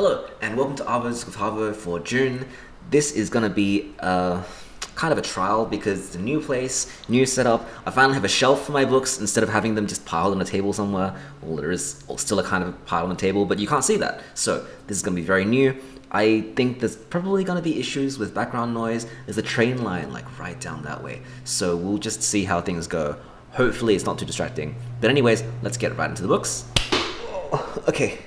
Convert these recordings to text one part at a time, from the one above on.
Hello, and welcome to Arvos with Harvo for June. This is going to be kind of a trial because it's a new place, new setup. I finally have a shelf for my books instead of having them just piled on a table somewhere. Well, there is still a kind of pile on the table, but you can't see that. So this is going to be very new. I think there's probably going to be issues with background noise. There's a train line like right down that way. So we'll just see how things go. Hopefully it's not too distracting. But anyways, let's get right into the books. Okay.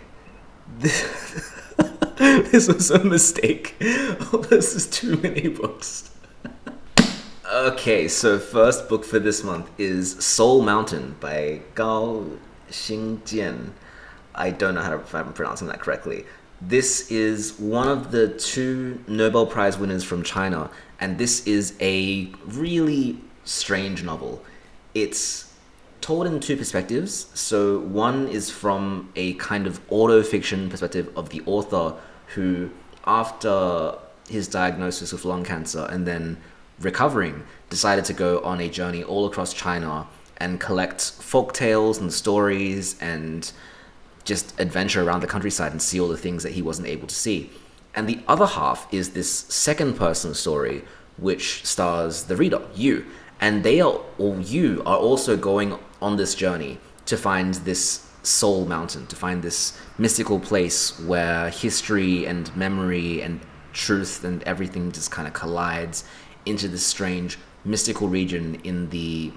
This was a mistake. This is too many books. Okay, so first book for this month is Soul Mountain by Xingjian. I don't know if I'm pronouncing that correctly. This is one of the two Nobel Prize winners from China, and this is a really strange novel. It's told in two perspectives. So one is from a kind of auto-fiction perspective of the author who, after his diagnosis with lung cancer and then recovering, decided to go on a journey all across China and collect folk tales and stories and just adventure around the countryside and see all the things that he wasn't able to see. And the other half is this second person story, which stars the reader, you. And you are also going on this journey to find this soul mountain, to find this mystical place where history and memory and truth and everything just kind of collides into this strange mystical region in the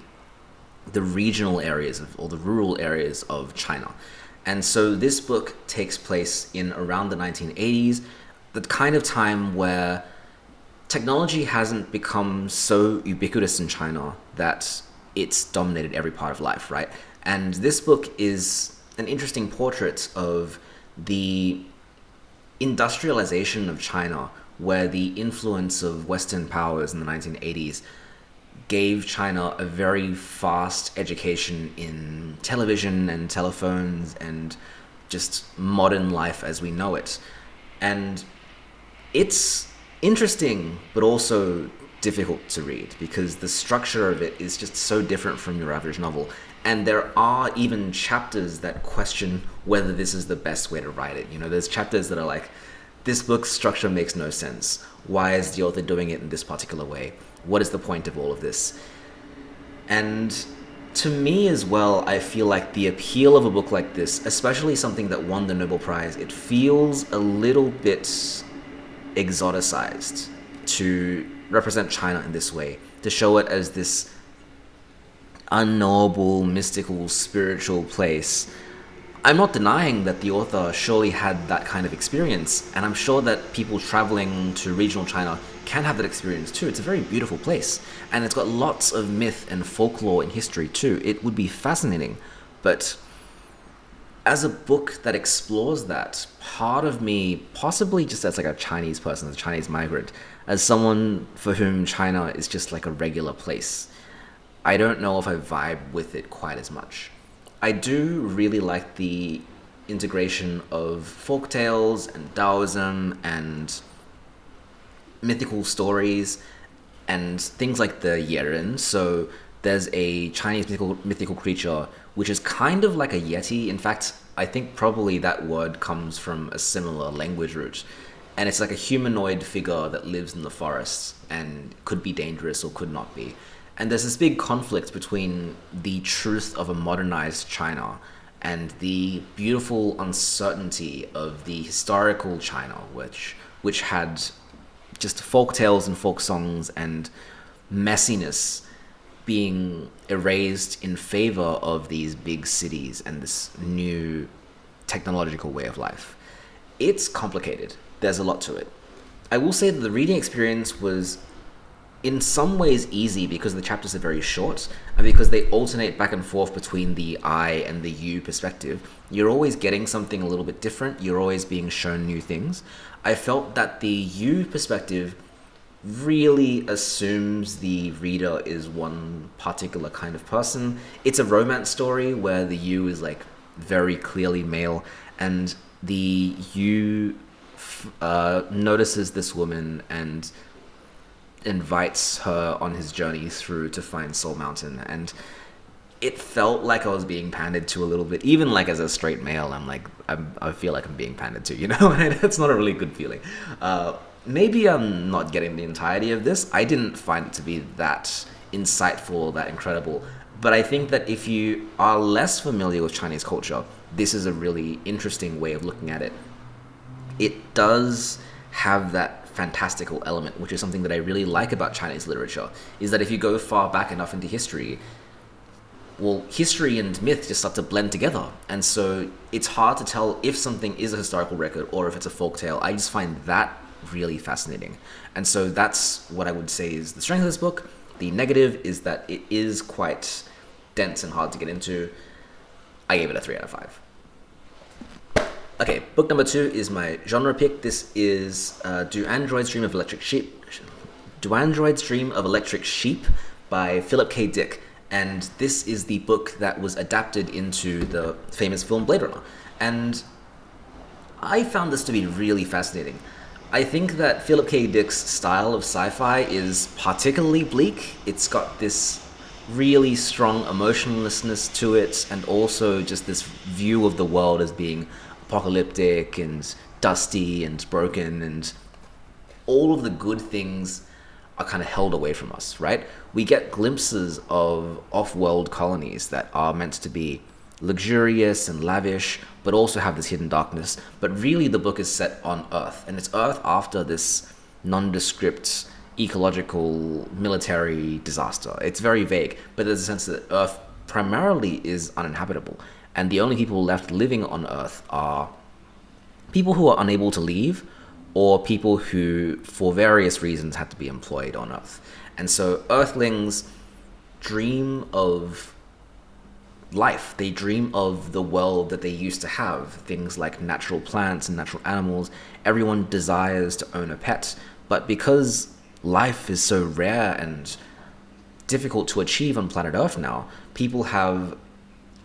regional areas or the rural areas of China. And so this book takes place in around the 1980s, the kind of time where technology hasn't become so ubiquitous in China that it's dominated every part of life, right? And this book is an interesting portrait of the industrialization of China, where the influence of Western powers in the 1980s gave China a very fast education in television and telephones and just modern life as we know it. And it's interesting, but also difficult to read because the structure of it is just so different from your average novel. And there are even chapters that question whether this is the best way to write it. You know, there's chapters that are like, this book's structure makes no sense. Why is the author doing it in this particular way? What is the point of all of this? And to me as well, I feel like the appeal of a book like this, especially something that won the Nobel Prize, it feels a little bit exoticized to represent China in this way, to show it as this unknowable, mystical, spiritual place. I'm not denying that the author surely had that kind of experience, and I'm sure that people traveling to regional China can have that experience too. It's a very beautiful place, and it's got lots of myth and folklore and history too. It would be fascinating, but as a book that explores that, part of me, possibly just as like a Chinese person, as a Chinese migrant, as someone for whom China is just like a regular place, I don't know if I vibe with it quite as much. I do really like the integration of folktales and Taoism and mythical stories and things like the Yerin. So there's a Chinese mythical creature which is kind of like a yeti. In fact, I think probably that word comes from a similar language root. And it's like a humanoid figure that lives in the forests and could be dangerous or could not be. And there's this big conflict between the truth of a modernized China and the beautiful uncertainty of the historical China, which had just folk tales and folk songs and messiness being erased in favor of these big cities and this new technological way of life. It's complicated. There's a lot to it. I will say that the reading experience was in some ways easy because the chapters are very short and because they alternate back and forth between the I and the you perspective. You're always getting something a little bit different. You're always being shown new things. I felt that the you perspective really assumes the reader is one particular kind of person. It's a romance story where the you is like very clearly male, and the you notices this woman and invites her on his journey through to find Soul Mountain. And it felt like I was being pandered to a little bit. Even like as a straight male, I feel like I'm being pandered to, and it's not a really good feeling. Maybe I'm not getting the entirety of this. I didn't find it to be that insightful, that incredible. But I think that if you are less familiar with Chinese culture, this is a really interesting way of looking at it. It does have that fantastical element, which is something that I really like about Chinese literature, is that if you go far back enough into history, well, history and myth just start to blend together. And so it's hard to tell if something is a historical record or if it's a folktale. I just find that really fascinating. And so that's what I would say is the strength of this book. The negative is that it is quite dense and hard to get into. I gave it a 3 out of 5. Okay, book number 2 is my genre pick. This is Do Androids Dream of Electric Sheep? Do Androids Dream of Electric Sheep by Philip K. Dick. And this is the book that was adapted into the famous film Blade Runner. And I found this to be really fascinating. I think that Philip K. Dick's style of sci-fi is particularly bleak. It's got this really strong emotionlessness to it, and also just this view of the world as being apocalyptic and dusty and broken, and all of the good things are kind of held away from us, right? We get glimpses of off-world colonies that are meant to be luxurious and lavish, but also have this hidden darkness. But really the book is set on Earth, and it's Earth after this nondescript ecological military disaster. It's very vague, but there's a sense that Earth primarily is uninhabitable, and the only people left living on Earth are people who are unable to leave, or people who, for various reasons, had to be employed on Earth. And so Earthlings dream of life. They dream of the world that they used to have. Things like natural plants and natural animals. Everyone desires to own a pet. But because life is so rare and difficult to achieve on planet Earth now, people have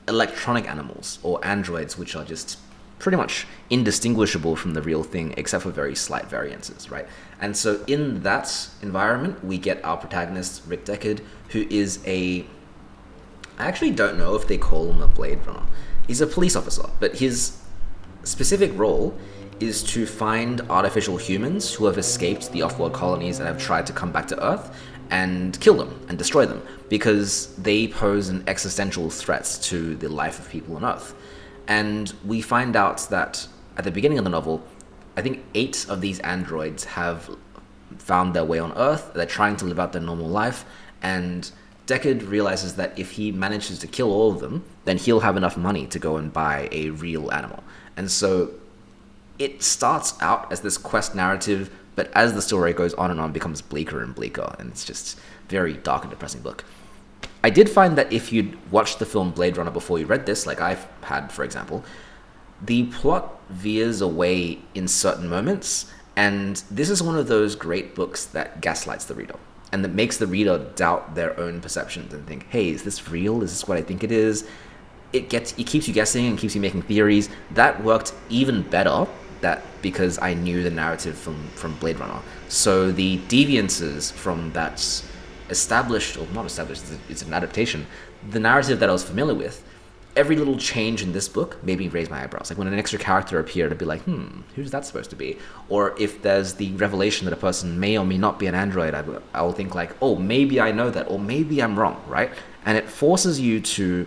electronic animals, or androids, which are just pretty much indistinguishable from the real thing, except for very slight variances, right? And so in that environment, we get our protagonist, Rick Deckard, who is I actually don't know if they call him a Blade Runner. He's a police officer, but his specific role is to find artificial humans who have escaped the off-world colonies and have tried to come back to Earth and kill them and destroy them, because they pose an existential threat to the life of people on Earth. And we find out that at the beginning of the novel, I think 8 of these androids have found their way on Earth. They're trying to live out their normal life, and Deckard realizes that if he manages to kill all of them, then he'll have enough money to go and buy a real animal. And so it starts out as this quest narrative, but as the story goes on and on, it becomes bleaker and bleaker, and it's just a very dark and depressing book. I did find that if you'd watched the film Blade Runner before you read this, like I've had, for example, the plot veers away in certain moments, and this is one of those great books that gaslights the reader, and that makes the reader doubt their own perceptions and think, hey, is this real? Is this what I think it is? It keeps you guessing and keeps you making theories. That worked even better because I knew the narrative from Blade Runner. So the deviances from that established, or not established, it's an adaptation, the narrative that I was familiar with, every little change in this book made me raise my eyebrows. Like when an extra character appeared, I'd be like, who's that supposed to be? Or if there's the revelation that a person may or may not be an android, I will think like, oh, maybe I know that, or maybe I'm wrong, right? And it forces you to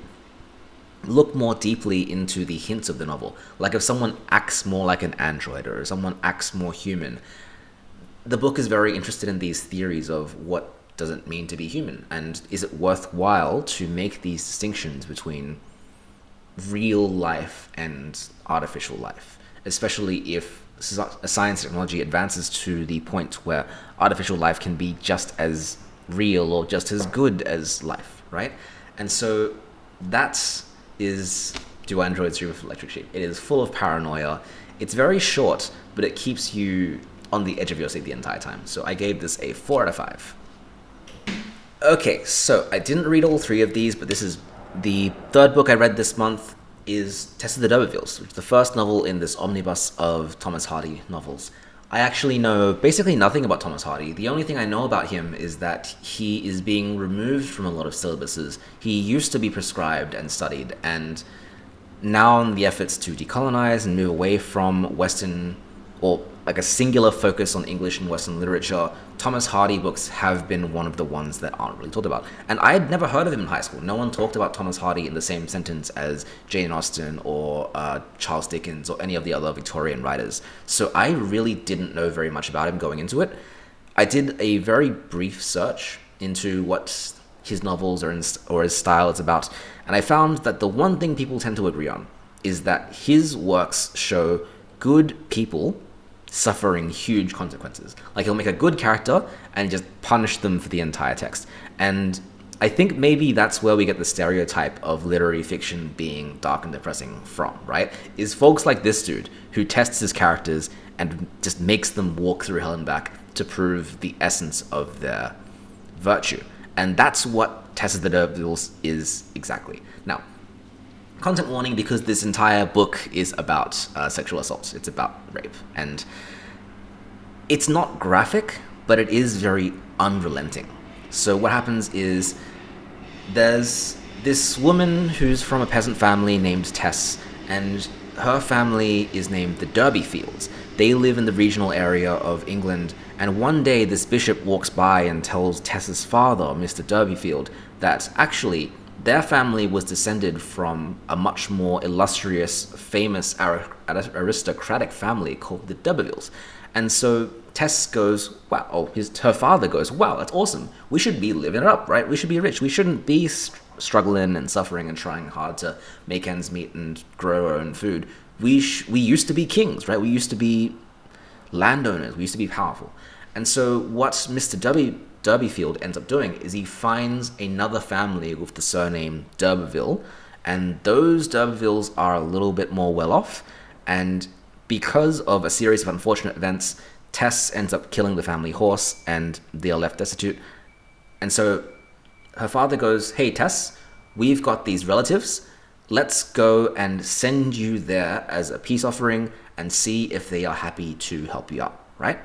look more deeply into the hints of the novel. Like if someone acts more like an android, or someone acts more human, the book is very interested in these theories of what does it mean to be human, and is it worthwhile to make these distinctions between real life and artificial life, especially if science technology advances to the point where artificial life can be just as real or just as good as life, right? And so that is Do Androids Dream of Electric Sheep. It is full of paranoia. It's very short, but it keeps you on the edge of your seat the entire time. So I gave this a 4 out of 5. Okay, so I didn't read all 3 of these, but this is the third book I read this month is Tess of the D'Urbervilles, which is the first novel in this omnibus of Thomas Hardy novels. I actually know basically nothing about Thomas Hardy. The only thing I know about him is that he is being removed from a lot of syllabuses. He used to be prescribed and studied, and now in the efforts to decolonize and move away from Western, or like a singular focus on English and Western literature, Thomas Hardy books have been one of the ones that aren't really talked about. And I had never heard of him in high school. No one talked about Thomas Hardy in the same sentence as Jane Austen or Charles Dickens or any of the other Victorian writers. So I really didn't know very much about him going into it. I did a very brief search into what his novels or his style is about, and I found that the one thing people tend to agree on is that his works show good people suffering huge consequences. Like, he'll make a good character and just punish them for the entire text. And I think maybe that's where we get the stereotype of literary fiction being dark and depressing from, right? Is folks like this dude who tests his characters and just makes them walk through hell and back to prove the essence of their virtue. And that's what Tess of the D'Urbervilles is exactly. Now, content warning, because this entire book is about sexual assault. It's about rape. And it's not graphic, but it is very unrelenting. So what happens is there's this woman who's from a peasant family named Tess, and her family is named the D'Urbervilles. They live in the regional area of England, and one day this bishop walks by and tells Tess's father, Mr. D'Urberville, that actually their family was descended from a much more illustrious, famous aristocratic family called the D'Urbervilles. And so Tess goes, wow, her father goes, wow, that's awesome. We should be living it up, right? We should be rich. We shouldn't be struggling and suffering and trying hard to make ends meet and grow our own food. We used to be kings, right? We used to be landowners. We used to be powerful. And so what Mr. D'Urberville ends up doing is he finds another family with the surname d'Urberville, and those D'Urbervilles are a little bit more well off, and because of a series of unfortunate events, Tess ends up killing the family horse and they are left destitute. And so her father goes, hey Tess, we've got these relatives, let's go and send you there as a peace offering and see if they are happy to help you out, right?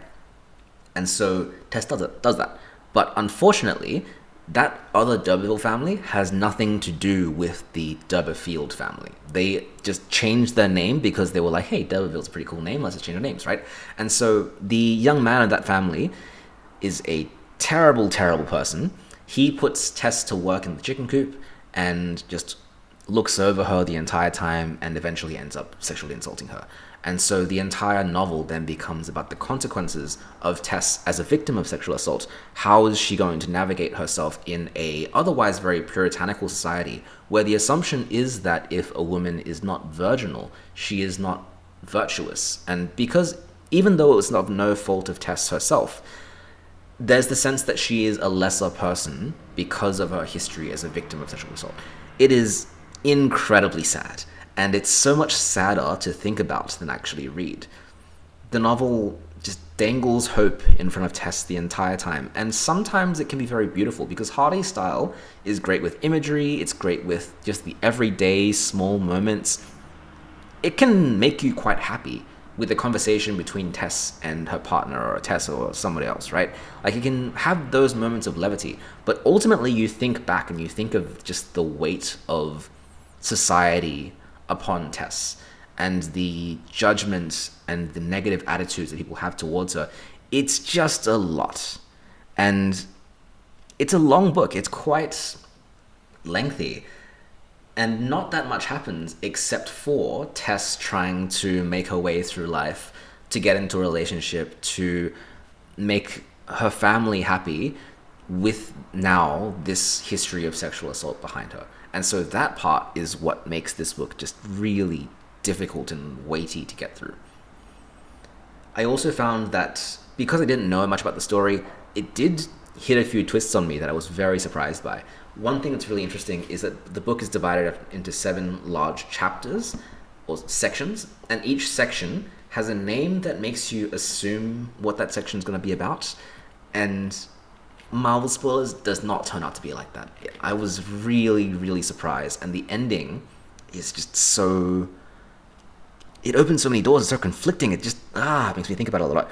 And so Tess does that. But unfortunately, that other D'Urberville family has nothing to do with the D'Urberville family. They just changed their name because they were like, hey, D'Urberville's a pretty cool name, let's just change our names, right? And so the young man of that family is a terrible, terrible person. He puts Tess to work in the chicken coop and just looks over her the entire time and eventually ends up sexually insulting her. And so the entire novel then becomes about the consequences of Tess as a victim of sexual assault. How is she going to navigate herself in a otherwise very puritanical society where the assumption is that if a woman is not virginal, she is not virtuous? And because even though it was of no fault of Tess herself, there's the sense that she is a lesser person because of her history as a victim of sexual assault. It is incredibly sad. And it's so much sadder to think about than actually read. The novel just dangles hope in front of Tess the entire time. And sometimes it can be very beautiful because Hardy's style is great with imagery. It's great with just the everyday small moments. It can make you quite happy with the conversation between Tess and her partner, or Tess or somebody else, right? Like, it can have those moments of levity. But ultimately you think back and you think of just the weight of society upon Tess and the judgment and the negative attitudes that people have towards her. It's just a lot. And it's a long book. It's quite lengthy. And not that much happens except for Tess trying to make her way through life, to get into a relationship, to make her family happy with now this history of sexual assault behind her. And so that part is what makes this book just really difficult and weighty to get through. I also found that because I didn't know much about the story, it did hit a few twists on me that I was very surprised by. One thing that's really interesting is that the book is divided up into 7 large chapters or sections, and each section has a name that makes you assume what that section is going to be about. And Marvel spoilers does not turn out to be like that. I was really, really surprised, and the ending is just so... It opens so many doors, it's so conflicting, it just makes me think about it a lot.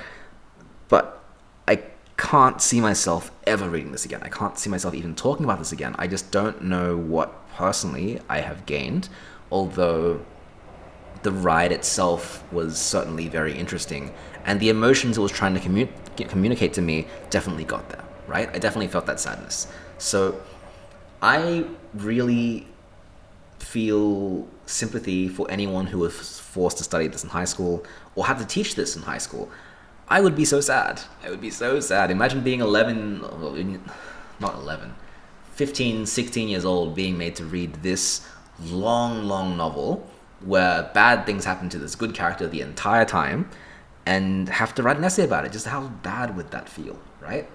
But I can't see myself ever reading this again. I can't see myself even talking about this again. I just don't know what personally I have gained, although the ride itself was certainly very interesting, and the emotions it was trying to communicate to me definitely got there, right? I definitely felt that sadness. So I really feel sympathy for anyone who was forced to study this in high school or had to teach this in high school. I would be so sad. I would be so sad. Imagine being 11, well, not 11, 15, 16 years old, being made to read this long, long novel where bad things happen to this good character the entire time and have to write an essay about it. Just how bad would that feel, right?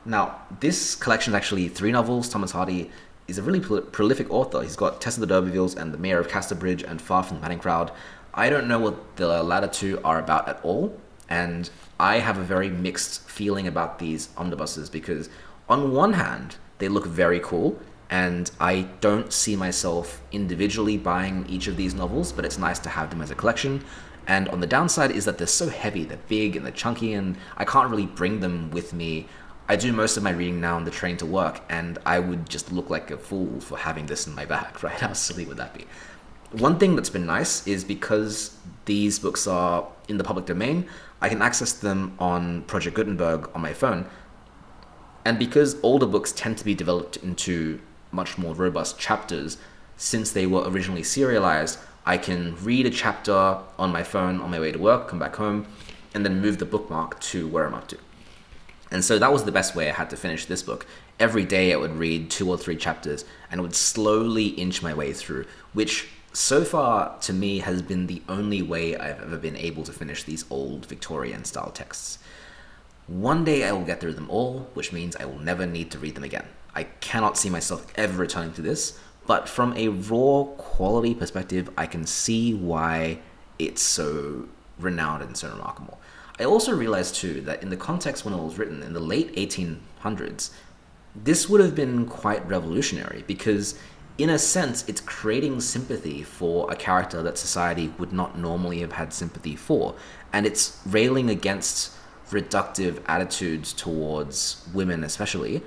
Now, this collection is actually 3 novels. Thomas Hardy is a really prolific author. He's got Tess of the D'Urbervilles and The Mayor of Casterbridge and Far from the Madding Crowd. I don't know what the latter 2 are about at all, and I have a very mixed feeling about these omnibuses because on one hand, they look very cool, and I don't see myself individually buying each of these novels, but it's nice to have them as a collection. And on the downside is that they're so heavy, they're big and they're chunky, and I can't really bring them with me. I do most of my reading now on the train to work, and I would just look like a fool for having this in my bag, right? How silly would that be? One thing that's been nice is because these books are in the public domain, I can access them on Project Gutenberg on my phone. And because older books tend to be developed into much more robust chapters, since they were originally serialized, I can read a chapter on my phone on my way to work, come back home, and then move the bookmark to where I'm up to. And so that was the best way I had to finish this book. Every day I would read 2 or 3 chapters and would slowly inch my way through, which so far to me has been the only way I've ever been able to finish these old Victorian style texts. One day I will get through them all, which means I will never need to read them again. I cannot see myself ever returning to this, but from a raw quality perspective, I can see why it's so renowned and so remarkable. I also realized too that in the context when it was written in the late 1800s, this would have been quite revolutionary because in a sense, it's creating sympathy for a character that society would not normally have had sympathy for, and it's railing against reductive attitudes towards women especially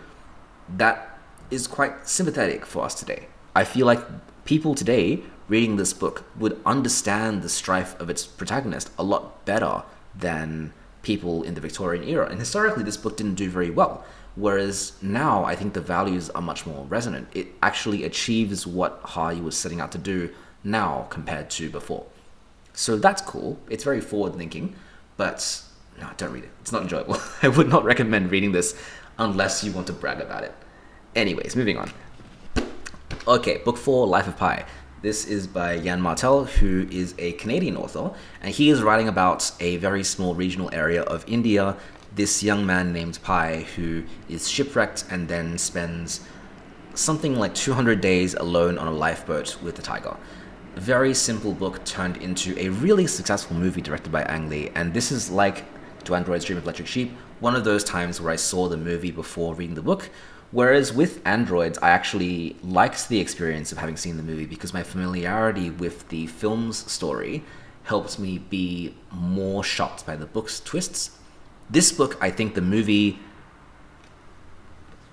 that is quite sympathetic for us today. I feel like people today reading this book would understand the strife of its protagonist a lot better than people in the Victorian era. And historically, this book didn't do very well. Whereas now, I think the values are much more resonant. It actually achieves what Hardy was setting out to do now compared to before. So that's cool. It's very forward-thinking, but no, don't read it. It's not enjoyable. I would not recommend reading this unless you want to brag about it. Anyways, moving on. Okay, book 4, Life of Pi. This is by Yann Martel, who is a Canadian author, and he is writing about a very small regional area of India, this young man named Pi, who is shipwrecked and then spends something like 200 days alone on a lifeboat with a tiger. A very simple book turned into a really successful movie directed by Ang Lee, and this is like Do Androids Dream of Electric Sheep, one of those times where I saw the movie before reading the book. Whereas with Androids, I actually liked the experience of having seen the movie because my familiarity with the film's story helped me be more shocked by the book's twists. This book, I think the movie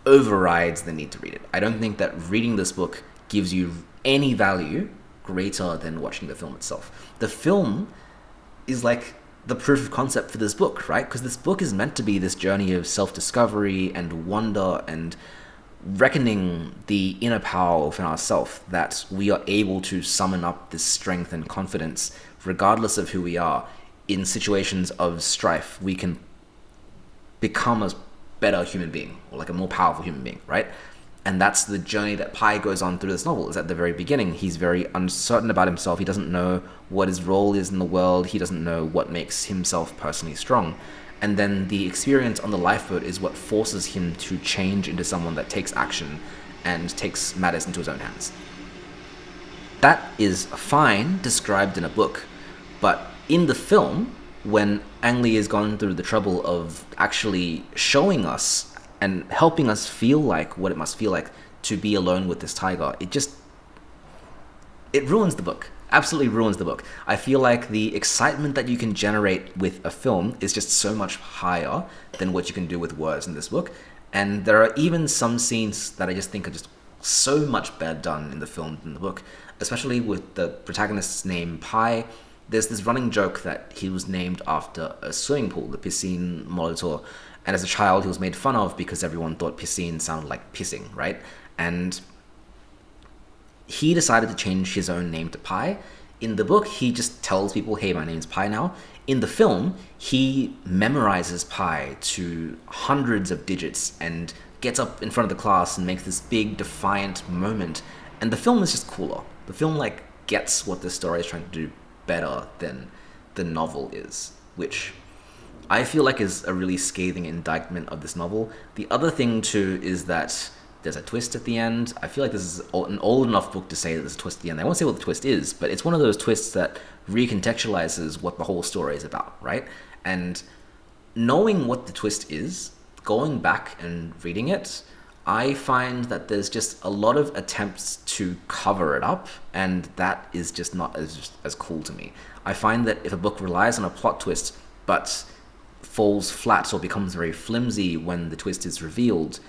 overrides the need to read it. I don't think that reading this book gives you any value greater than watching the film itself. The film is like the proof of concept for this book, right? Because this book is meant to be this journey of self-discovery and wonder and reckoning the inner power within ourselves, that we are able to summon up this strength and confidence regardless of who we are. In situations of strife, we can become a better human being, or like a more powerful human being, right? And that's the journey that Pi goes on through this novel. Is at the very beginning, he's very uncertain about himself. He doesn't know what his role is in the world. He doesn't know what makes himself personally strong. And then the experience on the lifeboat is what forces him to change into someone that takes action and takes matters into his own hands. That is fine described in a book, but in the film, when Ang Lee has gone through the trouble of actually showing us and helping us feel like what it must feel like to be alone with this tiger, it ruins the book. absolutely ruins the book. I feel like the excitement that you can generate with a film is just so much higher than what you can do with words in this book. And there are even some scenes that I just think are just so much better done in the film than the book, especially with the protagonist's name, Pai. There's this running joke that he was named after a swimming pool, the Piscine Molitor, and as a child he was made fun of because everyone thought piscine sounded like pissing, right? And he decided to change his own name to Pai. In the book, he just tells people, hey, my name's Pai now. In the film, he memorizes Pai to hundreds of digits and gets up in front of the class and makes this big, defiant moment. And the film is just cooler. The film, like, gets what the story is trying to do better than the novel is, which I feel like is a really scathing indictment of this novel. The other thing, too, is that there's a twist at the end. I feel like this is an old enough book to say that there's a twist at the end. I won't say what the twist is, but it's one of those twists that recontextualizes what the whole story is about, right? And knowing what the twist is, going back and reading it, I find that there's just a lot of attempts to cover it up, and that is just not as cool to me. I find that if a book relies on a plot twist, but falls flat or becomes very flimsy when the twist is revealed,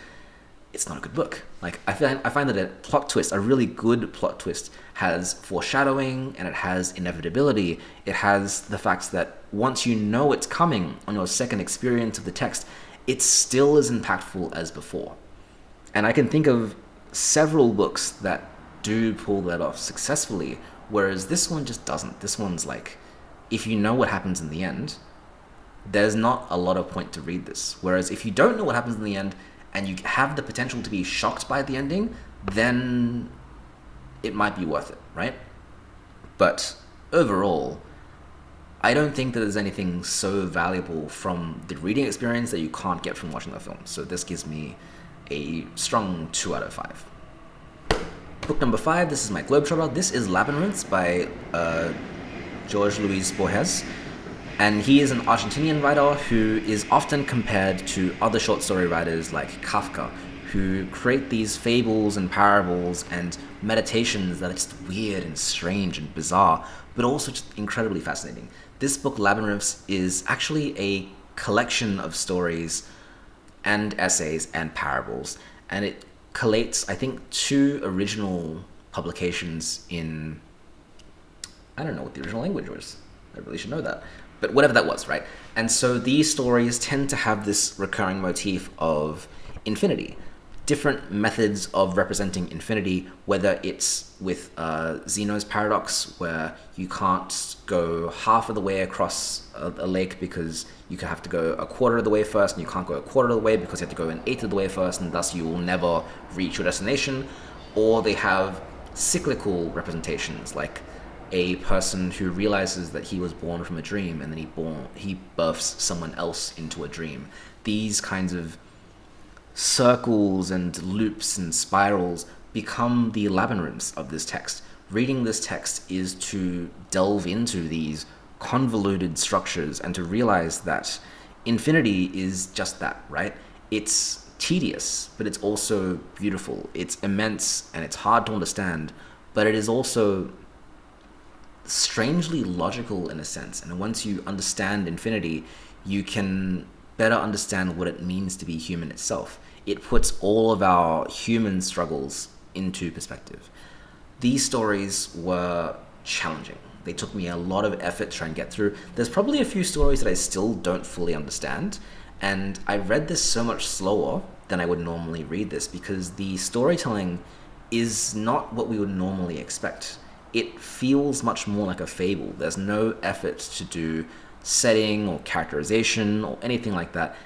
it's not a good book. Like, I find that a plot twist, a really good plot twist, has foreshadowing and it has inevitability. It has the fact that once you know it's coming on your second experience of the text, it's still as impactful as before. And I can think of several books that do pull that off successfully, whereas this one just doesn't. This one's like, if you know what happens in the end, there's not a lot of point to read this. Whereas if you don't know what happens in the end, and you have the potential to be shocked by the ending, then it might be worth it, right? But overall, I don't think that there's anything so valuable from the reading experience that you can't get from watching the film. So this gives me a strong 2 out of 5. Book number 5, this is my Globetrotter. This is Labyrinths by Jorge Luis Borges. And he is an Argentinian writer who is often compared to other short story writers like Kafka, who create these fables and parables and meditations that are just weird and strange and bizarre, but also just incredibly fascinating. This book, Labyrinths, is actually a collection of stories and essays and parables, and it collates, I think, 2 original publications in... I don't know what the original language was. I really should know that. But whatever that was, right? And so these stories tend to have this recurring motif of infinity. Different methods of representing infinity, whether it's with Zeno's paradox, where you can't go half of the way across a lake because you could have to go a quarter of the way first, and you can't go a quarter of the way because you have to go an eighth of the way first, and thus you will never reach your destination. Or they have cyclical representations, like a person who realizes that he was born from a dream and then he births someone else into a dream. These kinds of circles and loops and spirals become the labyrinths of this text. Reading this text is to delve into these convoluted structures and to realize that infinity is just that, right? It's tedious, but it's also beautiful. It's immense and it's hard to understand, but it is also strangely logical in a sense. And once you understand infinity, you can better understand what it means to be human itself. It puts all of our human struggles into perspective. These stories were challenging. They took me a lot of effort to try and get through. There's probably a few stories that I still don't fully understand, and I read this so much slower than I would normally read this because the storytelling is not what we would normally expect. It feels much more like a fable. There's no effort to do setting or characterization or anything like that.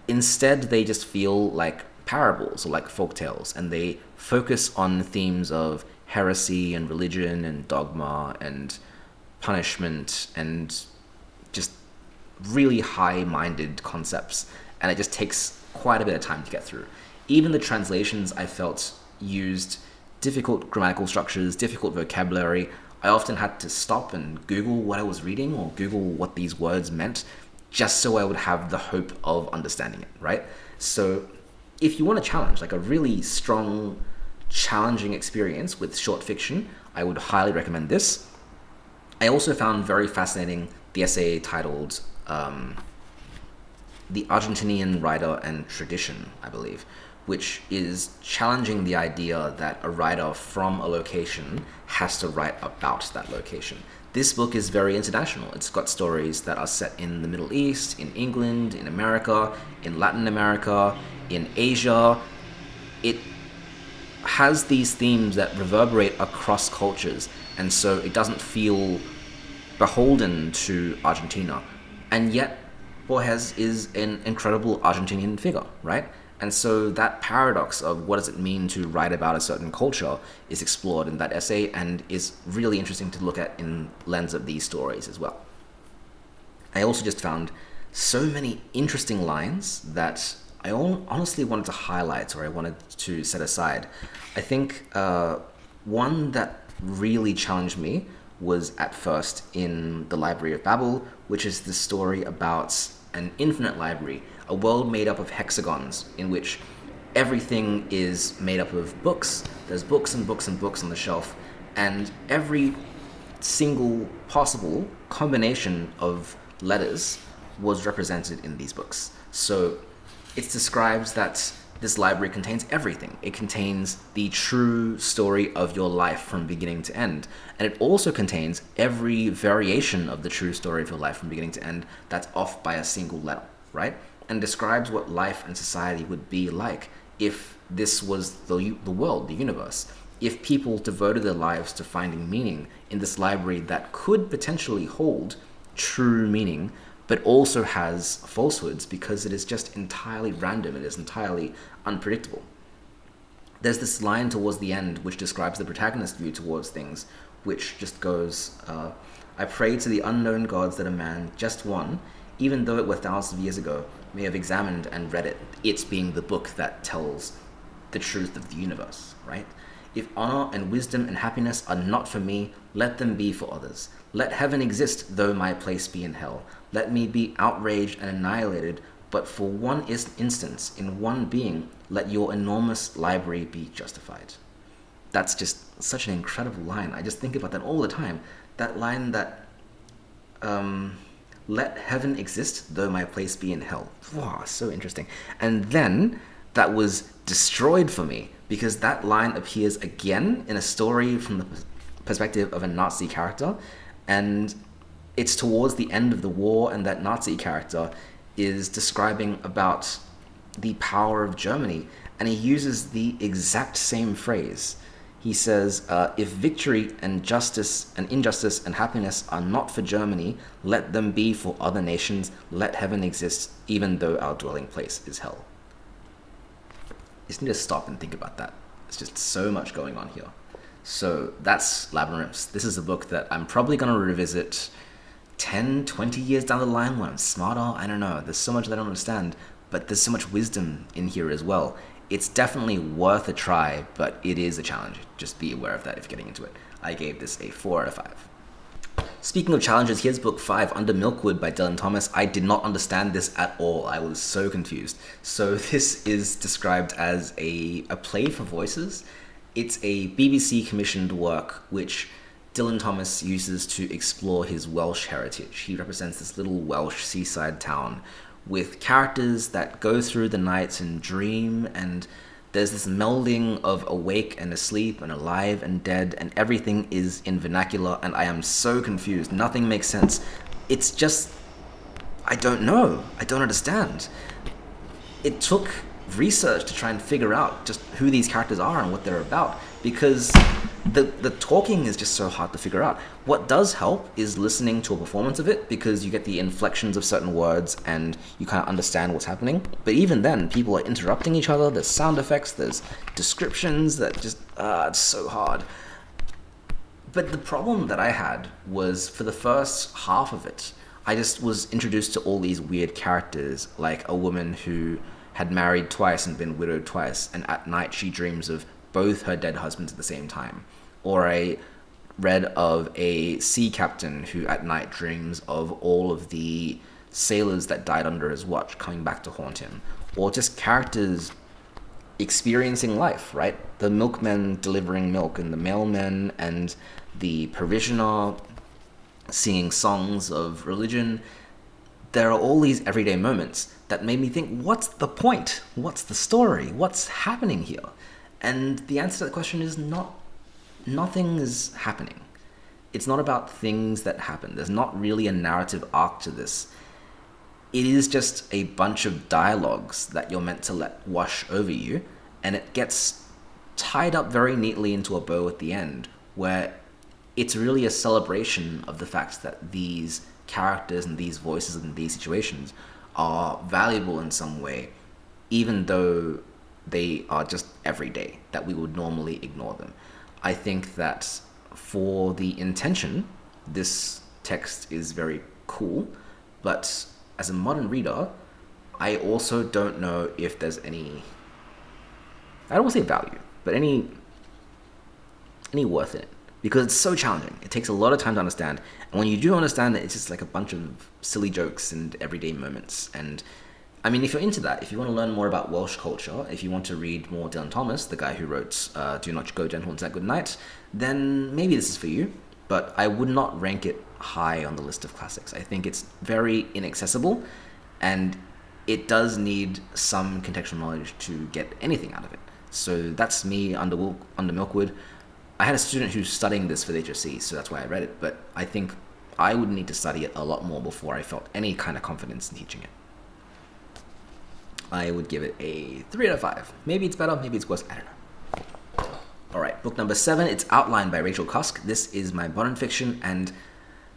Instead, they just feel like parables or like folktales, and they focus on themes of heresy and religion and dogma and punishment and just really high-minded concepts, and it just takes quite a bit of time to get through. Even the translations, I felt, used difficult grammatical structures, difficult vocabulary. I often had to stop and Google what I was reading or Google what these words meant just so I would have the hope of understanding it, right? So if you want a challenge, like a really strong, challenging experience with short fiction, I would highly recommend this. I also found very fascinating the essay titled The Argentinian Writer and Tradition, I believe, which is challenging the idea that a writer from a location has to write about that location. This book is very international. It's got stories that are set in the Middle East, in England, in America, in Latin America, in Asia. It has these themes that reverberate across cultures, and so it doesn't feel beholden to Argentina. And yet, Borges is an incredible Argentinian figure, right? And so that paradox of what does it mean to write about a certain culture is explored in that essay and is really interesting to look at in lens of these stories as well. I also just found so many interesting lines that I honestly wanted to highlight, or I wanted to set aside. I think one that really challenged me was at first in The Library of Babel, which is the story about an infinite library, a world made up of hexagons in which everything is made up of books. There's books and books and books on the shelf, and every single possible combination of letters was represented in these books. So it describes that this library contains everything. It contains the true story of your life from beginning to end. And it also contains every variation of the true story of your life from beginning to end that's off by a single letter, right? And describes what life and society would be like if this was the world, the universe. If people devoted their lives to finding meaning in this library that could potentially hold true meaning, but also has falsehoods because it is just entirely random, it is entirely unpredictable. There's this line towards the end which describes the protagonist's view towards things, which just goes, I pray to the unknown gods that a man, just one, even though it were thousands of years ago, may have examined and read it, it being the book that tells the truth of the universe, right? If honor and wisdom and happiness are not for me, let them be for others. Let heaven exist, though my place be in hell. Let me be outraged and annihilated, but for one instance, in one being, let your enormous library be justified. That's just such an incredible line. I just think about that all the time. That line that, let heaven exist, though my place be in hell. Wow, so interesting. And then that was destroyed for me, because that line appears again in a story from the perspective of a Nazi character, and it's towards the end of the war, and that Nazi character is describing about the power of Germany, and he uses the exact same phrase. He says, if victory and justice and injustice and happiness are not for Germany, let them be for other nations. Let heaven exist, even though our dwelling place is hell. You just need to stop and think about that. There's just so much going on here. So that's Labyrinths. This is a book that I'm probably going to revisit 10, 20 years down the line when I'm smarter. I don't know. There's so much that I don't understand, but there's so much wisdom in here as well. It's definitely worth a try, but it is a challenge. Just be aware of that if you're getting into it. I gave this a 4 out of 5. Speaking of challenges, here's book 5, Under Milkwood by Dylan Thomas. I did not understand this at all. I was so confused. So this is described as a play for voices. It's a BBC commissioned work which Dylan Thomas uses to explore his Welsh heritage. He represents this little Welsh seaside town with characters that go through the nights and dream, and there's this melding of awake and asleep and alive and dead, and everything is in vernacular, and I am so confused. Nothing makes sense. It's just, I don't know. I don't understand. It took research to try and figure out just who these characters are and what they're about, because the talking is just so hard to figure out. What does help is listening to a performance of it, because you get the inflections of certain words and you kind of understand what's happening. But even then, people are interrupting each other, there's sound effects, there's descriptions that just, it's so hard. But the problem that I had was, for the first half of it, I just was introduced to all these weird characters, like a woman who had married twice and been widowed twice, and at night she dreams of both her dead husbands at the same time. Or I read of a sea captain who at night dreams of all of the sailors that died under his watch coming back to haunt him. Or just characters experiencing life, right? The milkmen delivering milk, and the mailmen, and the parishioner singing songs of religion. There are all these everyday moments that made me think, what's the point? What's the story? What's happening here? And the answer to that question is nothing is happening. It's not about things that happen. There's not really a narrative arc to this. It is just a bunch of dialogues that you're meant to let wash over you, and it gets tied up very neatly into a bow at the end, where it's really a celebration of the fact that these characters and these voices and these situations are valuable in some way, even though they are just everyday, that we would normally ignore them. I think that for the intention, this text is very cool, but as a modern reader, I also don't know if there's any, I don't want to say value, but any worth in it. Because it's so challenging. It takes a lot of time to understand. And when you do understand it, it's just like a bunch of silly jokes and everyday moments. And I mean, if you're into that, if you want to learn more about Welsh culture, if you want to read more Dylan Thomas, the guy who wrote Do Not Go Gentle Into That Good Night, then maybe this is for you. But I would not rank it high on the list of classics. I think it's very inaccessible, and it does need some contextual knowledge to get anything out of it. So that's me under Milkwood. I had a student who's studying this for the HSC, so that's why I read it, but I think I would need to study it a lot more before I felt any kind of confidence in teaching it. I would give it a 3 out of 5. Maybe it's better, maybe it's worse, I don't know. Alright, book number 7, it's Outline by Rachel Cusk. This is my modern fiction, and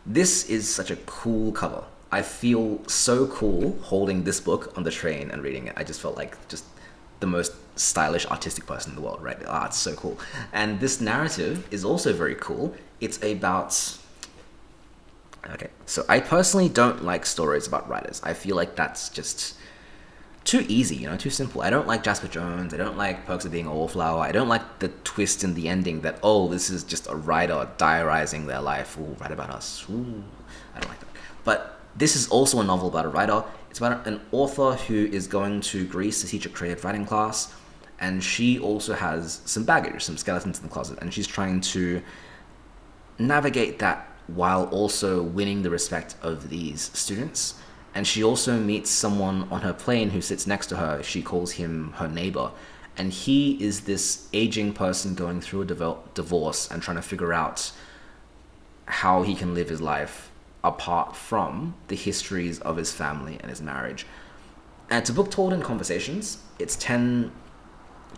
this is such a cool cover. I feel so cool holding this book on the train and reading it. I just felt like just the most stylish, artistic person in the world, right? Ah, it's so cool. And this narrative is also very cool. It's about... Okay, so I personally don't like stories about writers. I feel like that's just too easy, too simple. I don't like Jasper Jones. I don't like Perks of Being a Wallflower. I don't like the twist in the ending that, oh, this is just a writer diarizing their life. Ooh, write about us. Ooh, I don't like that. But this is also a novel about a writer. It's about an author who is going to Greece to teach a creative writing class, and she also has some baggage, some skeletons in the closet, and she's trying to navigate that while also winning the respect of these students. And she also meets someone on her plane who sits next to her. She calls him her neighbor, and he is this aging person going through a divorce and trying to figure out how he can live his life apart from the histories of his family and his marriage. And it's a book told in conversations. It's 10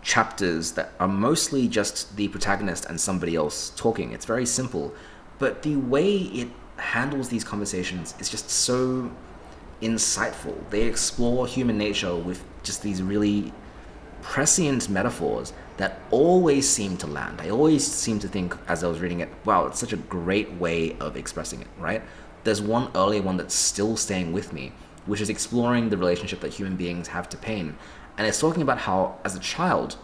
chapters that are mostly just the protagonist and somebody else talking. It's very simple, but the way it handles these conversations is just so insightful. They explore human nature with just these really prescient metaphors that always seem to land. I always seem to think as I was reading it, wow, it's such a great way of expressing it, right? There's one earlier one that's still staying with me, which is exploring the relationship that human beings have to pain. And it's talking about how, as a child,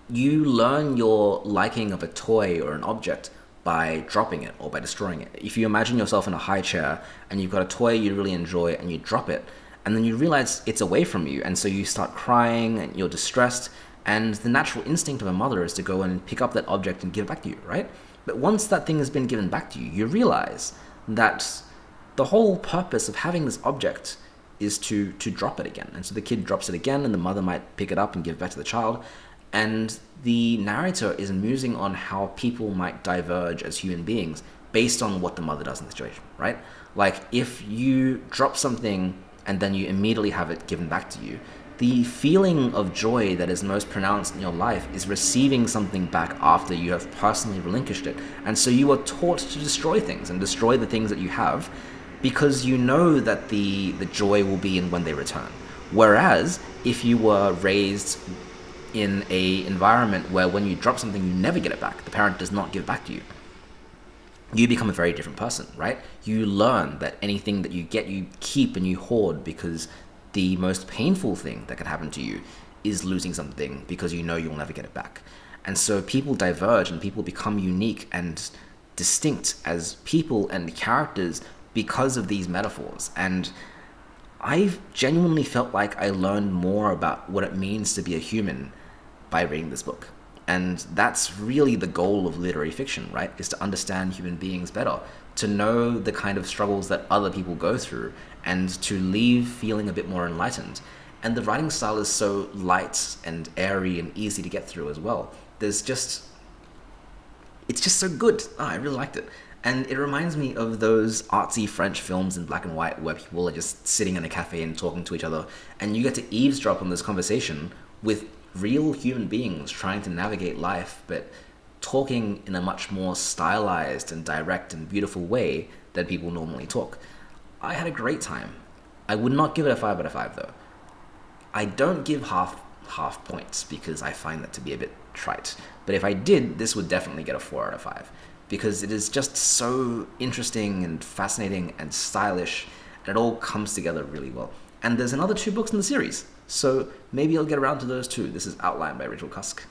you learn your liking of a toy or an object by dropping it or by destroying it. If you imagine yourself in a high chair and you've got a toy you really enjoy and you drop it, and then you realize it's away from you, and so you start crying and you're distressed, and the natural instinct of a mother is to go and pick up that object and give it back to you, right? But once that thing has been given back to you, you realize that the whole purpose of having this object is to drop it again. And so the kid drops it again, and the mother might pick it up and give it back to the child. And the narrator is musing on how people might diverge as human beings based on what the mother does in the situation, right? Like, if you drop something and then you immediately have it given back to you, the feeling of joy that is most pronounced in your life is receiving something back after you have personally relinquished it. And so you are taught to destroy things and destroy the things that you have, because you know that the joy will be in when they return. Whereas if you were raised in a environment where when you drop something you never get it back, the parent does not give it back to you, you become a very different person, right? You learn that anything that you get, you keep and you hoard, because the most painful thing that could happen to you is losing something, because you know you'll never get it back. And so people diverge and people become unique and distinct as people and characters because of these metaphors. And I've genuinely felt like I learned more about what it means to be a human by reading this book. And that's really the goal of literary fiction, right? Is to understand human beings better, to know the kind of struggles that other people go through, and to leave feeling a bit more enlightened. And the writing style is so light and airy and easy to get through as well. It's just so good. I really liked it. And it reminds me of those artsy French films in black and white where people are just sitting in a cafe and talking to each other, and you get to eavesdrop on this conversation with real human beings trying to navigate life, but talking in a much more stylized and direct and beautiful way than people normally talk. I had a great time. I would not give it a 5 out of 5 though. I don't give half points because I find that to be a bit trite. But if I did, this would definitely get a 4 out of 5 because it is just so interesting and fascinating and stylish, and it all comes together really well. And there's another 2 books in the series, so maybe I'll get around to those too. This is outlined by Rachel Cusk.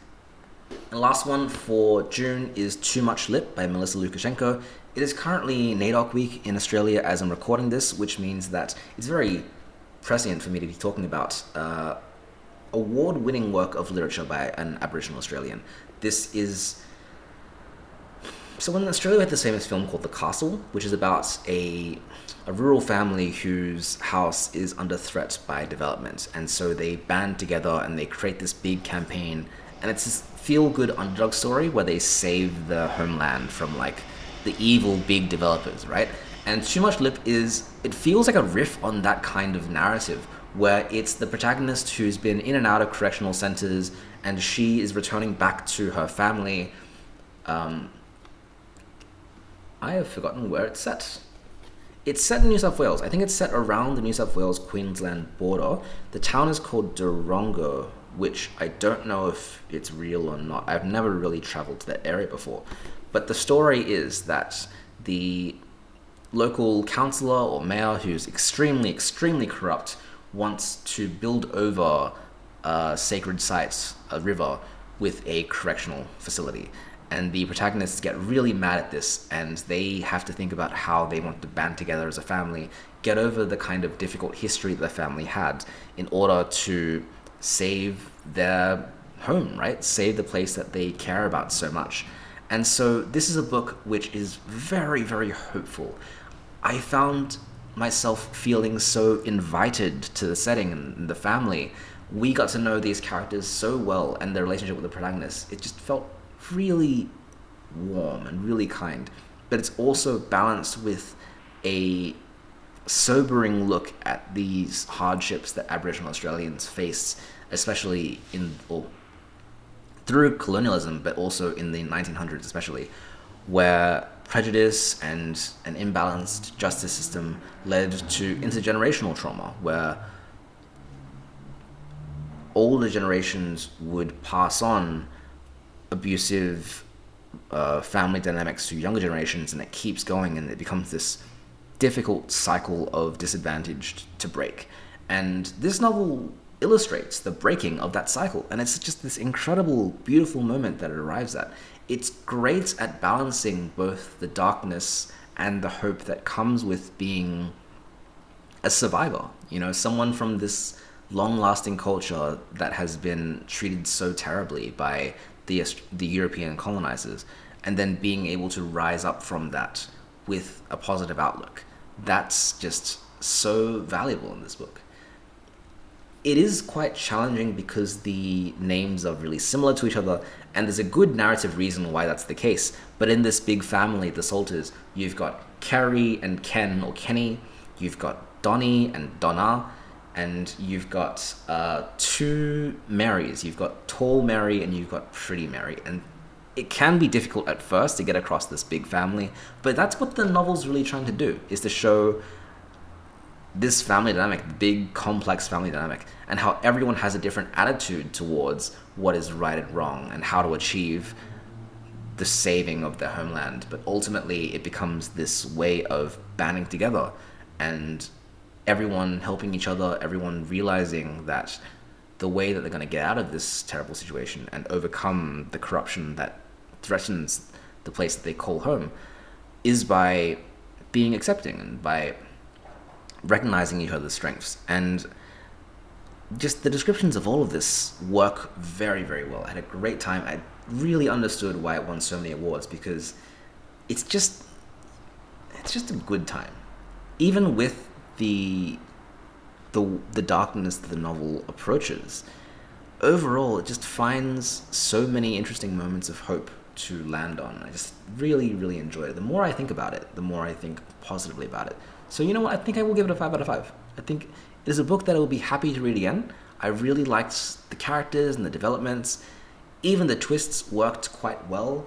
And the last one for June is Too Much Lip by Melissa Lucashenko. It is currently NAIDOC week in Australia as I'm recording this, which means that it's very prescient for me to be talking about award-winning work of literature by an Aboriginal Australian. This is... So in Australia, we had this famous film called The Castle, which is about a rural family whose house is under threat by development. And so they band together and they create this big campaign. And it's this feel-good underdog story where they save the homeland from, like, the evil big developers, right? And Too Much Lip it feels like a riff on that kind of narrative, where it's the protagonist who's been in and out of correctional centers, and she is returning back to her family. I have forgotten where it's set. It's set in New South Wales. I think it's set around the New South Wales-Queensland border. The town is called Durongo, which I don't know if it's real or not. I've never really traveled to that area before. But the story is that the local councillor or mayor, who's extremely, extremely corrupt, wants to build over a sacred site, a river, with a correctional facility. And the protagonists get really mad at this, and they have to think about how they want to band together as a family, get over the kind of difficult history that the family had in order to save their home, right? Save the place that they care about so much. And so this is a book which is very, very hopeful. I found myself feeling so invited to the setting and the family. We got to know these characters so well, and their relationship with the protagonist. It just felt really warm and really kind. But it's also balanced with a sobering look at these hardships that Aboriginal Australians face, especially through colonialism, but also in the 1900s especially, where prejudice and an imbalanced justice system led to intergenerational trauma, where older generations would pass on abusive family dynamics to younger generations, and it keeps going, and it becomes this difficult cycle of disadvantage to break. And this novel illustrates the breaking of that cycle, and it's just this incredible, beautiful moment that it arrives at. It's great at balancing both the darkness and the hope that comes with being a survivor, someone from this long-lasting culture that has been treated so terribly by the European colonizers, and then being able to rise up from that with a positive outlook. That's just so valuable in this book. It is quite challenging because the names are really similar to each other, and there's a good narrative reason why that's the case. But in this big family, the Salters, you've got Kerry and Ken or Kenny, you've got Donnie and Donna, and you've got 2 Marys. You've got Tall Mary and you've got Pretty Mary. And it can be difficult at first to get across this big family, but that's what the novel's really trying to do, is to show this family dynamic, the big, complex family dynamic, and how everyone has a different attitude towards what is right and wrong and how to achieve the saving of their homeland. But ultimately, it becomes this way of banding together and everyone helping each other, everyone realizing that the way that they're going to get out of this terrible situation and overcome the corruption that threatens the place that they call home is by being accepting and by recognizing each other's strengths. And just the descriptions of all of this work very, very well. I had a great time. I really understood why it won so many awards, because it's just it's just a good time. Even with the the darkness that the novel approaches, overall it just finds so many interesting moments of hope to land on. I just really, really enjoy it. The more I think about it, the more I think positively about it. So you know what? I think I will give it a 5 out of 5. I think it is a book that I will be happy to read again. I really liked the characters and the developments. Even the twists worked quite well.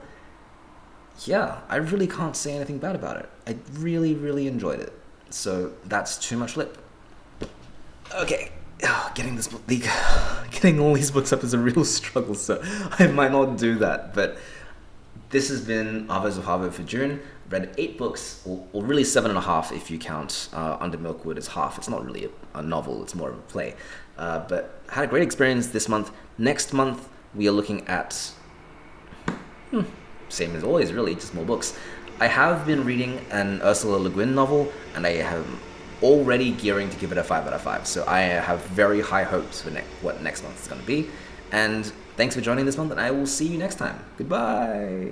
Yeah, I really can't say anything bad about it. I really, really enjoyed it. So that's Too Much Lip. Okay, getting this book, getting all these books up is a real struggle, so I might not do that. But this has been Arvos of Harvo for June. Read 8 books, or really 7.5 if you count Under Milkwood as half. It's not really a novel, it's more of a play. But had a great experience this month. Next month, we are looking at... same as always, really, just more books. I have been reading an Ursula Le Guin novel, and I have already gearing to give it a 5 out of 5. So I have very high hopes for what next month is going to be. And thanks for joining this month, and I will see you next time. Goodbye.